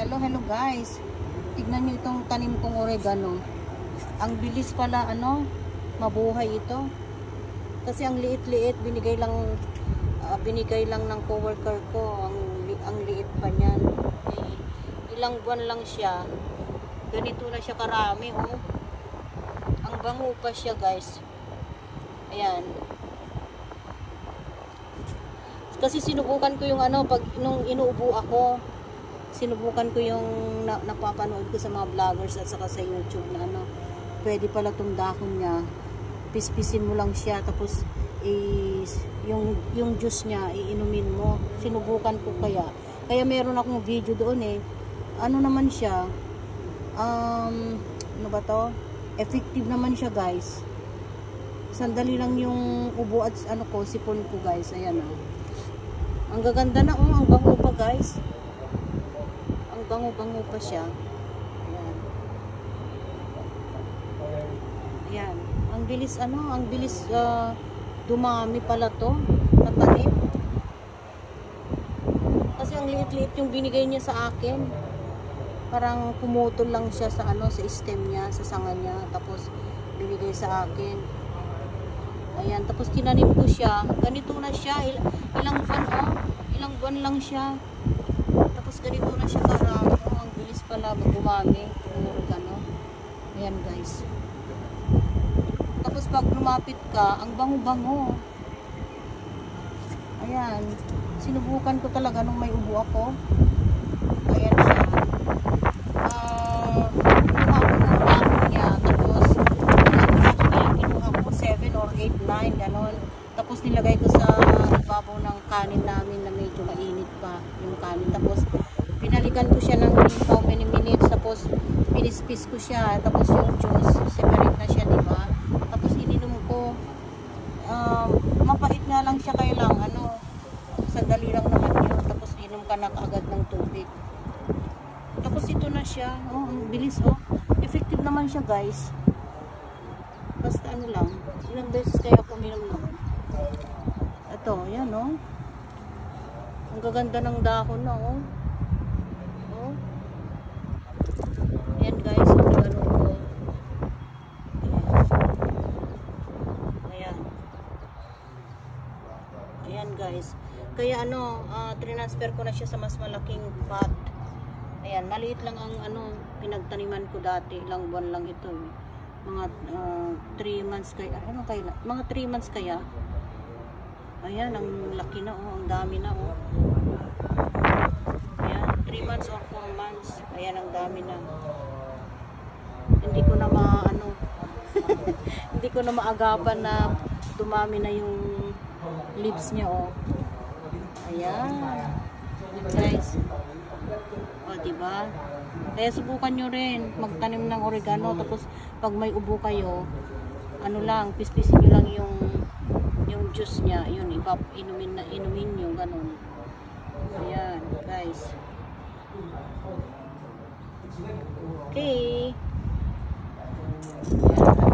Hello guys. Tignan niyo itong tanim kong oregano. Ang bilis pala mabuhay ito. Kasi ang liit-liit binigay lang ng coworker ko. Ang liit pa niyan. Okay. Ilang buwan lang siya. Ganito na siya karami, oh. Ang bango pa siya, guys. Ayan. Kasi sinubukan ko yung pag nung inuubo ako, sinubukan ko yung napapanood ko sa mga vloggers at saka sa YouTube na pwede pala itong dahon niya, pispisin mo lang siya, tapos yung juice niya iinumin mo. Sinubukan ko kaya meron akong video doon naman siya, ano ba to, effective naman siya, guys. Sandali lang yung ubo at sipon ko, guys. Ayan, ang gaganda na, ang bango pa, guys. Bango-bango pa siya. Ayan. Ayan. Ang bilis dumami pala to na tanim. Kasi ang liit-liit yung binigay niya sa akin. Parang pumutol lang siya sa sa stem niya, sa sanga niya, tapos binigay sa akin. Ayan, tapos tinanim ko siya. Ganito na siya, ilang buwan lang siya. Tapos ganito na siya karami. Ang bilis pala dumami. Ayan, guys. Tapos pag lumapit ka, ang bango-bango. Ayan. Sinubukan ko talaga nung may ubo ako. Ayan siya. Kinuha ko ng dahon niya. Tapos kinuha ko 7 or 8, 9, ganon. Tapos nilagay ko sa ibabaw ng kanin namin na medyo mainit pa yung kanin. Tapos pinalikan ko siya ng how many minutes. Tapos pinispis ko siya. Tapos yung juice, separate na siya, diba? Tapos ininom ko. Mapait nga lang siya, kaya lang sandali lang naman yun. Tapos inom ka na kaagad ng tubig. Tapos ito na siya. Ang bilis, effective naman siya, guys. Basta lang. Ilang beses kaya puminom naman. Ito, yan, ang gaganda ng dahon na, ayan, guys, ang gano'n ko. Ayan, guys. Kaya transfer ko na siya sa mas malaking pot. Ayan, maliit lang ang pinagtaniman ko dati. Ilang buwan lang ito, mga 3 months kaya. Mga 3 months kaya. Ayan, ang laki na, ang dami na, Ayan, 3 months or 4 months. Ayan, ang dami na. Hindi ko na hindi ko na maagapan na dumami na yung leaves niya, Ayan. Guys. Diba? Kaya subukan nyo rin magtanim ng oregano, tapos pag may ubo kayo, pispisin nyo lang yung juice niya, yun, inumin nyo, ganun. Ayan, guys. Okay. Ayan.